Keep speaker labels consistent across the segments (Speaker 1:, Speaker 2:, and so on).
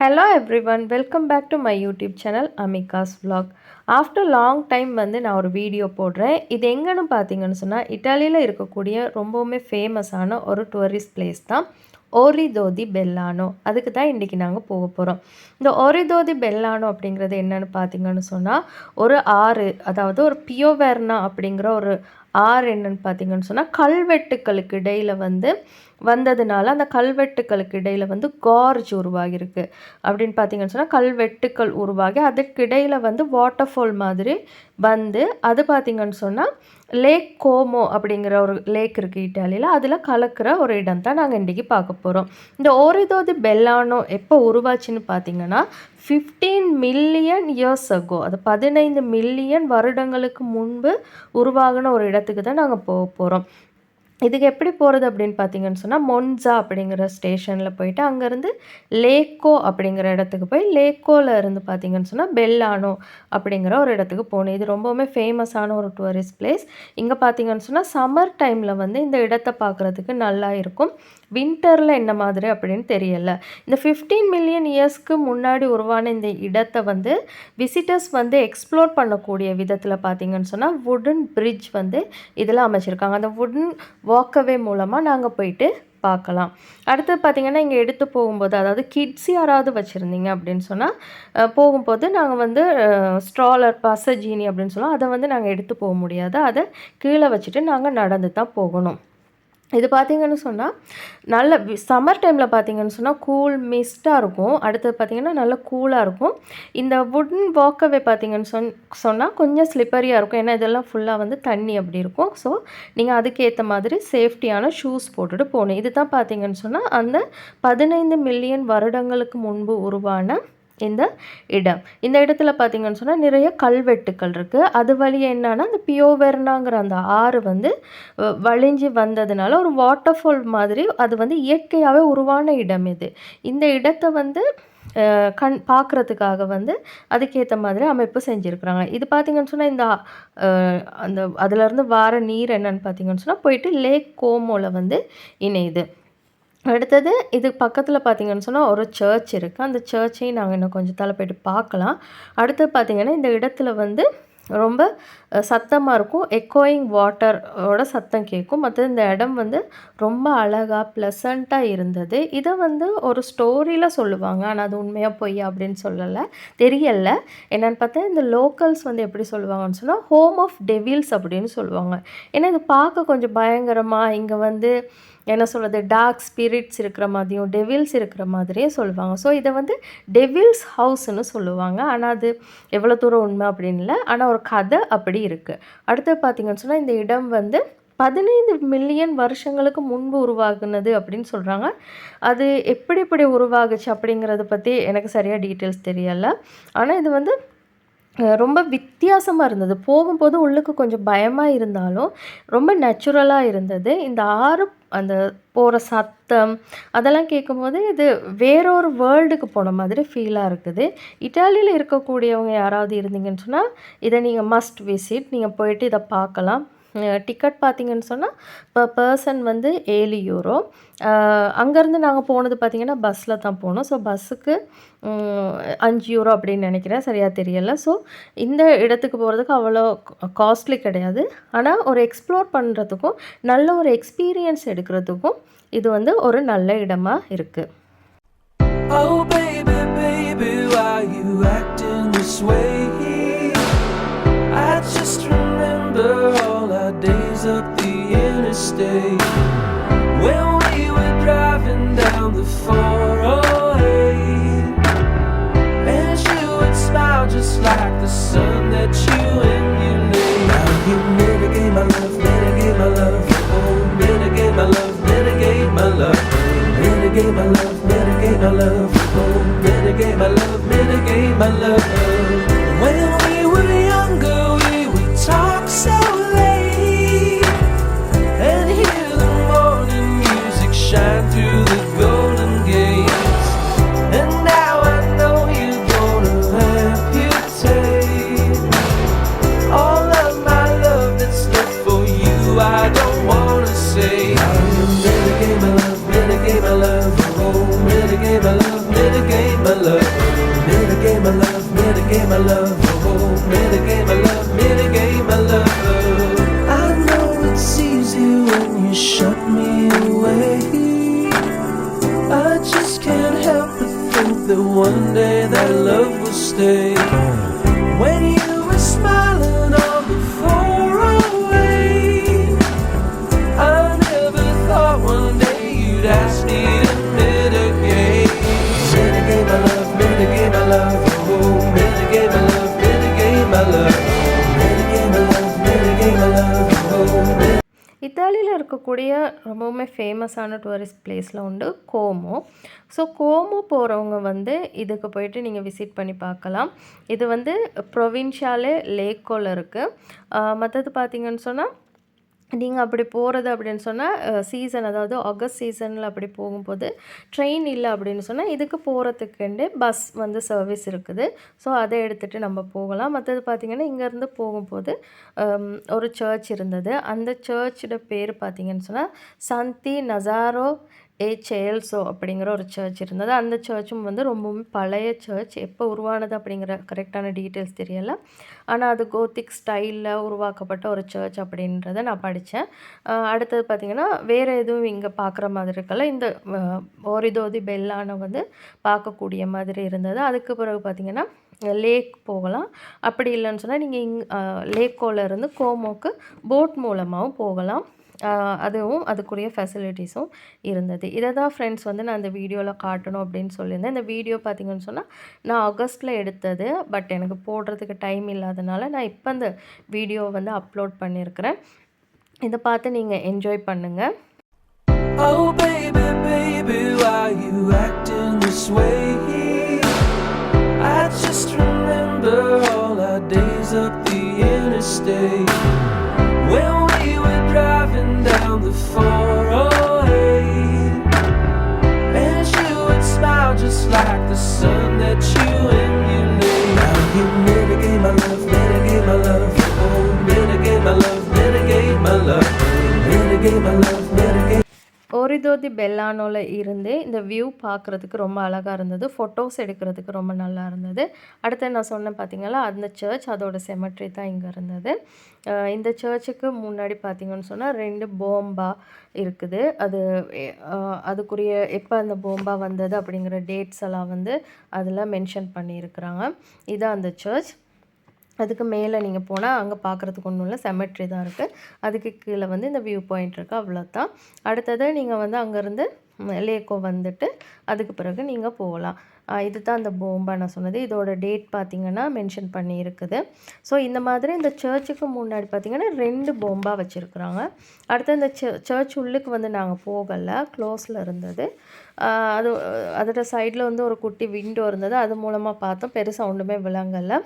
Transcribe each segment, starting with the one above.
Speaker 1: Hello everyone, welcome back to my YouTube channel Amigas vlog. After long time நான் ஒரு video போடுறேன். இது எங்கன்னு பார்த்தீங்கன்னு சொன்னால், இட்டாலியில் இருக்கக்கூடிய ரொம்பவுமே ஃபேமஸான ஒரு டூரிஸ்ட் பிளேஸ் தான் ஓரிதோதி பெல்லானோ. அதுக்கு தான் இன்றைக்கி நாங்கள் போக போகிறோம். இந்த ஓரிதோதி பெல்லானோ அப்படிங்கிறது என்னென்னு பார்த்தீங்கன்னு சொன்னால், ஒரு ஆறு, அதாவது ஒரு பியோவெர்னா அப்படிங்கிற ஒரு ஆறு என்னென்னு பார்த்தீங்கன்னு சொன்னால், கல்வெட்டுக்களுக்கு இடையில் வந்ததுனால அந்த கல்வெட்டுக்களுக்கு இடையில் கார்ஜ் உருவாகிருக்கு. அப்படின்னு பார்த்தீங்கன்னு சொன்னால், கல்வெட்டுக்கள் உருவாகி அதுக்கு இடையில் வாட்டர் ஃபால் மாதிரி அது பார்த்தீங்கன்னு சொன்னால் லேக் கோமோ அப்படிங்கிற ஒரு லேக் இருக்குது இட்டாலியில். அதில் கலக்கிற ஒரு இடம் தான் நாங்கள் இன்றைக்கி பார்க்க போகிறோம். இந்த ஓரிதோதி பெல்லானோ எப்போ உருவாச்சுன்னு பார்த்தீங்கன்னா 15 மில்லியன் இயர்ஸ் அகோ, அது 15 மில்லியன் வருடங்களுக்கு முன்பு உருவாகின ஒரு இடத்துக்கு தான் நாங்கள் போக போகிறோம். இதுக்கு எப்படி போகிறது அப்படின்னு பார்த்தீங்கன்னு சொன்னால், மொன்சா அப்படிங்கிற ஸ்டேஷனில் போயிட்டு அங்கேருந்து லேக்கோ அப்படிங்கிற இடத்துக்கு போய் லேக்கோவில் இருந்து பார்த்தீங்கன்னு சொன்னால் பெல்லானோ அப்படிங்கிற ஒரு இடத்துக்கு போகணும். இது ரொம்பவுமே ஃபேமஸான ஒரு டூரிஸ்ட் பிளேஸ். இங்கே பார்த்தீங்கன்னு சொன்னால் சம்மர் டைமில் இந்த இடத்தை பார்க்குறதுக்கு நல்லா இருக்கும். வின்டரில் என்ன மாதிரி அப்படின்னு தெரியலை. இந்த 15 மில்லியன் இயர்ஸ்க்கு முன்னாடி உருவான இந்த இடத்தை விசிட்டர்ஸ் எக்ஸ்ப்ளோர் பண்ணக்கூடிய விதத்தில் பார்த்தீங்கன்னு சொன்னால் வுடன் பிரிட்ஜ் இதில் அமைச்சிருக்காங்க. அந்த வுடன் வாக்கவே மூலமாக நாங்கள் போயிட்டு பார்க்கலாம். அடுத்து பார்த்திங்கன்னா, இங்கே எடுத்து போகும்போது, அதாவது கிட்ஸ் யாராவது வச்சுருந்தீங்க அப்படின்னு சொன்னால் போகும்போது நாங்கள் ஸ்ட்ராலர் பசஜீனி அப்படின்னு சொல்லலாம், அதை நாங்கள் எடுத்து போக முடியாது. அதை கீழே வச்சுட்டு நாங்கள் நடந்து தான் போகணும். இது பார்த்திங்கன்னு சொன்னால் நல்ல சம்மர் டைமில் பார்த்திங்கன்னு சொன்னால் கூல் மிஸ்ட்டாக இருக்கும். அடுத்தது பார்த்திங்கன்னா நல்லா கூலாக இருக்கும். இந்த வுடன் வாக்கவே பார்த்திங்கன்னு சொன்னால் கொஞ்சம் ஸ்லிப்பரியாக இருக்கும். ஏன்னா இதெல்லாம் ஃபுல்லாக தண்ணி அப்படி இருக்கும். ஸோ நீங்கள் அதுக்கேற்ற மாதிரி சேஃப்டியான ஷூஸ் போட்டுட்டு போகணும். இது தான் பார்த்திங்கன்னு சொன்னால் அந்த 15 மில்லியன் வருடங்களுக்கு முன்பு உருவான இந்த இடம். இந்த இடத்துல பார்த்தீங்கன்னு சொன்னால் நிறைய கல்வெட்டுக்கள் இருக்குது. அது வழியாக என்னன்னா அந்த பியோவெர்னாங்கிற அந்த ஆறு வழிஞ்சு வந்ததுனால ஒரு வாட்டர் ஃபால் மாதிரி அது இயற்கையாகவே உருவான இடம் இது. இந்த இடத்தை பார்க்குறதுக்காக அதுக்கேற்ற மாதிரி அமைப்பு செஞ்சுருக்குறாங்க. இது பார்த்திங்கன்னு சொன்னால் இந்த அதுலேருந்து வர நீர் என்னன்னு பார்த்தீங்கன்னு சொன்னால் போயிட்டு லேக் கோமோவில் இணையுது. அடுத்தது இது பக்கத்தில் பார்த்திங்கன்னு சொன்னால் ஒரு சர்ச் இருக்குது. அந்த சர்ச்சையும் நாங்கள் இன்னும் கொஞ்சம் தலை போய்ட்டு பார்க்கலாம். அடுத்தது பார்த்திங்கன்னா இந்த இடத்துல ரொம்ப சத்தமாக இருக்கும். எக்கோயிங் வாட்டரோட சத்தம் கேட்கும். மற்ற இந்த இடம் ரொம்ப அழகாக ப்ளசண்ட்டாக இருந்தது. இதை ஒரு ஸ்டோரியில் சொல்லுவாங்க. ஆனால் அது உண்மையாக பொய்யா அப்படின்னு சொல்லலை, தெரியலை. என்னென்னு பார்த்தா இந்த லோக்கல்ஸ் எப்படி சொல்லுவாங்கன்னு சொன்னால் ஹோம் ஆஃப் டெவில்ஸ் அப்படின்னு சொல்லுவாங்க. ஏன்னா இது பார்க்க கொஞ்சம் பயங்கரமாக, இங்கே என்ன சொல்கிறது, டார்க் ஸ்பிரிட்ஸ் இருக்கிற மாதிரியும் டெவில்ஸ் இருக்கிற மாதிரியே சொல்லுவாங்க. ஸோ இதை டெவில்ஸ் ஹவுஸ்ன்னு சொல்லுவாங்க. ஆனால் அது எவ்வளோ தூரம் உண்மை அப்படின்னு இல்லை, ஆனால் ஒரு கதை அப்படி இருக்குது. அடுத்து பார்த்திங்கன்னு சொன்னால் இந்த இடம் 15 மில்லியன் வருஷங்களுக்கு முன்பு உருவாகுனது அப்படின்னு சொல்கிறாங்க. அது எப்படி உருவாகுச்சு அப்படிங்கிறத பற்றி எனக்கு சரியாக டீட்டெயில்ஸ் தெரியலை. ஆனால் இது ரொம்ப வித்தியாசமாக இருந்தது. போகும்போது உள்ளுக்கு கொஞ்சம் பயமாக இருந்தாலும் ரொம்ப நேச்சுரலாக இருந்தது. இந்த ஆறு அந்த போகிற சத்தம் அதெல்லாம் கேட்கும்போது இது வேறொரு வேர்ல்டுக்கு போன மாதிரி ஃபீலாக இருக்குது. இட்டாலியில் இருக்கக்கூடியவங்க யாராவது இருந்தீங்கன்னு சொன்னால் இதை நீங்கள் மஸ்ட் விசிட். நீங்கள் போயிட்டு இதை பார்க்கலாம். டிக்கெட் பார்த்திங்கன்னு சொன்னால் பர் பர்சன் 7 யூரோ. அங்கேருந்து நாங்கள் போனது பார்த்திங்கன்னா பஸ்ஸில் தான் போனோம். ஸோ பஸ்ஸுக்கு 5 யூரோ அப்படின்னு நினைக்கிறேன், சரியாக தெரியலை. ஸோ இந்த இடத்துக்கு போகிறதுக்கு அவ்வளோ காஸ்ட்லி கிடையாது. ஆனால் ஒரு எக்ஸ்ப்ளோர் பண்ணுறதுக்கும் நல்ல ஒரு எக்ஸ்பீரியன்ஸ் எடுக்கிறதுக்கும் இது ஒரு நல்ல இடமா இருக்குது.
Speaker 2: Oh baby, baby, why you acting this way? I just remember all our days up the interstate when we were driving down the 408, and you would smile just like the sun that you emulate. Now you mitigate my love, mitigate my love, oh mitigate my love, mitigate my love, mitigate my love, mitigate my love, oh think that one day that love will stay. When you were smiling on the 408, I never thought one day you'd ask me to mitigate. Mitigate my love, mitigate my love, oh, mitigate my love, mitigate my love, mitigate my love, mitigate my love, oh.
Speaker 1: இத்தாலியில் இருக்கக்கூடிய ரொம்பவுமே ஃபேமஸான tourist பிளேஸில் உண்டு Gomoh. So Gomoh போகிறவங்க வந்து இதுக்கு போயிட்டு நீங்கள் விசிட் பண்ணி பார்க்கலாம். இது வந்து ப்ரொவின்ஷியாலே லேக்கோவில் இருக்குது. மற்றது பார்த்திங்கன்னு சொன்னால் நீங்கள் அப்படி போகிறது அப்படின்னு சொன்னால் சீசன், அதாவது ஆகஸ்ட் சீசனில் அப்படி போகும்போது ட்ரெயின் இல்லை அப்படின்னு சொன்னால் இதுக்கு போகிறதுக்குண்டு பஸ் வந்து சர்வீஸ் இருக்குது. ஸோ அதை எடுத்துகிட்டு நம்ம போகலாம். மற்றது பார்த்திங்கன்னா இங்கேருந்து போகும்போது ஒரு சர்ச் இருந்தது. அந்த சர்ச்சோட பேர் பார்த்திங்கன்னு சொன்னால் சந்தி நசாரோ சேல்சோ அப்படிங்கிற ஒரு சர்ச் இருந்தது. அந்த சர்ச்சும் வந்து ரொம்பவும் பழைய சர்ச். எப்போ உருவானது அப்படிங்கிற கரெக்டான டீட்டெயில்ஸ் தெரியலை. ஆனால் அது கோத்திக் ஸ்டைலில் உருவாக்கப்பட்ட ஒரு சர்ச் அப்படின்றத நான் படித்தேன். அடுத்தது பார்த்திங்கன்னா வேறு எதுவும் இங்கே பார்க்குற மாதிரி இருக்கல. இந்த ஓரிதோதி பெல்லானை வந்து பார்க்கக்கூடிய மாதிரி இருந்தது. அதுக்கு பிறகு பார்த்திங்கன்னா லேக் போகலாம். அப்படி இல்லைன்னு சொன்னால் நீங்கள் லேக்கோலேருந்து கோமோக்கு போட் மூலமாகவும் போகலாம். அதுவும் அதுக்குரிய ஃபெசிலிட்டிஸும் இருந்தது. இதை தான் ஃப்ரெண்ட்ஸ் வந்து நான் இந்த வீடியோவில் காட்டணும் அப்படின்னு சொல்லியிருந்தேன். இந்த வீடியோ பார்த்திங்கன்னு சொன்னால் நான் ஆகஸ்ட்டில் எடுத்தது. பட் எனக்கு போடுறதுக்கு டைம் இல்லாதனால நான் இப்போ இந்த வீடியோவை வந்து அப்லோட் பண்ணியிருக்கிறேன். இதை பார்த்து நீங்கள் என்ஜாய் பண்ணுங்கள்.
Speaker 2: Oh baby, baby, why you acting this way? I just remember all our days up the interstate when we were driving down the 408, and you would smile just like the sun that you emulate. Now you mitigate my love, mitigate my love, oh, mitigate my love, mitigate my love, mitigate my love, mitigate.
Speaker 1: ஓரிதோதி பெல்லானோவில் இருந்து இந்த view பார்க்குறதுக்கு ரொம்ப அழகாக இருந்தது. Photos எடுக்கிறதுக்கு ரொம்ப நல்லா இருந்தது. அடுத்து நான் சொன்னேன் பார்த்திங்களா, அந்த சர்ச் அதோட செமெட்ரி தான் இங்கே இருந்தது. இந்த சர்ச்சுக்கு முன்னாடி பார்த்திங்கன்னு சொன்னால் 2 போம்பா இருக்குது. அதுக்குரிய எப்போ அந்த போம்பா வந்தது அப்படிங்கிற டேட்ஸ் எல்லாம் வந்து அதில் மென்ஷன் பண்ணியிருக்கிறாங்க. இதுதான் அந்த சர்ச். அதுக்கு மேலே நீங்கள் போனால் அங்கே பார்க்குறதுக்கு ஒன்றும் இல்லை, செமெட்ரி தான் இருக்குது. அதுக்கு கீழே வந்து இந்த வியூ பாயிண்ட் இருக்குது, அவ்வளோதான். அடுத்தது நீங்கள் வந்து அங்கேருந்து லேக்கோ வந்துட்டு அதுக்கு பிறகு நீங்கள் போகலாம். இது தான் அந்த போம்பா நான் சொன்னது. இதோட டேட் பார்த்திங்கன்னா மென்ஷன் பண்ணி இருக்குது. ஸோ இந்த மாதிரி இந்த சர்ச்சுக்கு முன்னாடி பார்த்திங்கன்னா 2 போம்பா வச்சுருக்குறாங்க. அடுத்து இந்த சர்ச் உள்ளுக்கு வந்து நாங்கள் போகலை, க்ளோஸில் இருந்தது. அதோட சைடில் வந்து ஒரு குட்டி விண்டோ இருந்தது. அது மூலமாக பார்த்தோம், பெருசாக ஒன்றுமே விளங்கலை.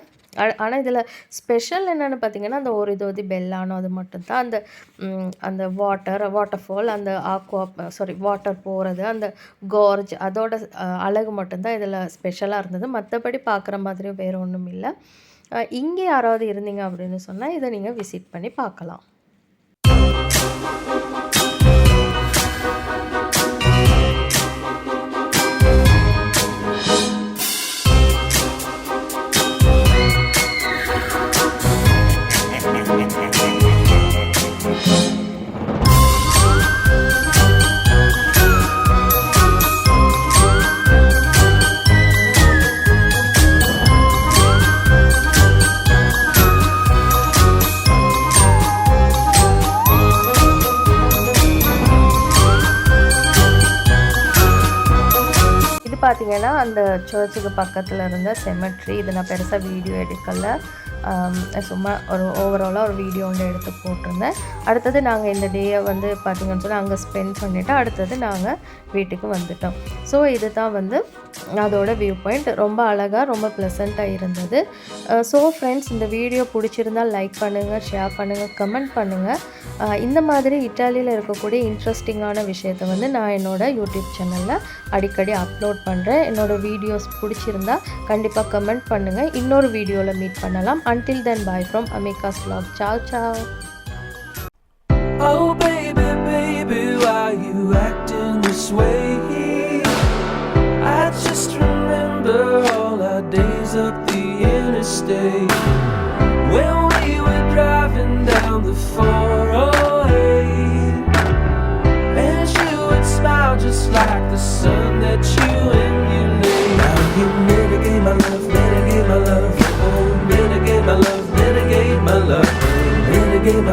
Speaker 1: ஆனால் இதில் ஸ்பெஷல் என்னென்னு பார்த்திங்கன்னா அந்த ஓரிதோதி பெல்லானோ அது மட்டும்தான். அந்த வாட்டர் ஃபால், அந்த வாட்டர் போகிறது, அந்த கார்ஜ், அதோட அழகு மட்டும்தான் இதில் ஸ்பெஷலாக இருந்தது. மற்றபடி பார்க்குற மாதிரி வேறு ஒன்றும் இல்லை. இங்கே யாராவது இருந்தீங்க அப்படின்னு சொன்னால் இதை நீங்கள் விசிட் பண்ணி பார்க்கலாம். பார்த்திங்கன்னா அந்த சர்ச்சுக்கு பக்கத்தில் இருந்த செமெட்ரி. இது நான் பெருசாக வீடியோ எடுக்கலை, சும்மா ஒரு ஓவராலாக ஒரு வீடியோ ஒன்று எடுத்து போட்டிருந்தேன். அடுத்தது நாங்கள் இந்த டேயை வந்து பார்த்திங்கன்னு சொன்னால் அங்கே ஸ்பெண்ட் பண்ணிவிட்டு அடுத்தது நாங்கள் வீட்டுக்கு வந்துட்டோம். ஸோ இது தான் வந்து அதோட வியூ பாயிண்ட். ரொம்ப அழகாக, ரொம்ப ப்ளசண்ட்டாக இருந்தது. ஸோ ஃப்ரெண்ட்ஸ், இந்த வீடியோ பிடிச்சிருந்தால் லைக் பண்ணுங்கள், ஷேர் பண்ணுங்கள், கமெண்ட் பண்ணுங்கள். இந்த மாதிரி இட்டாலியில் இருக்கக்கூடிய இன்ட்ரெஸ்டிங்கான விஷயத்தை வந்து நான் என்னோடய யூடியூப் சேனலில் அடிக்கடி அப்லோட் பண்ணுறேன். என்னோடய வீடியோஸ் பிடிச்சிருந்தா கண்டிப்பாக கமெண்ட் பண்ணுங்கள். இன்னொரு வீடியோவில் மீட் பண்ணலாம். Until then, bye from Amika's Vlog. Ciao, ciao.
Speaker 2: Oh baby, baby, why you acting this way? I just remember all our days up the interstate when we were driving down the 408, and you would smile just like the sun that you emulate. Now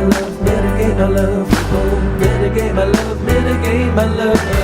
Speaker 2: mitigate my love. Oh, mitigate my love, mitigate my love.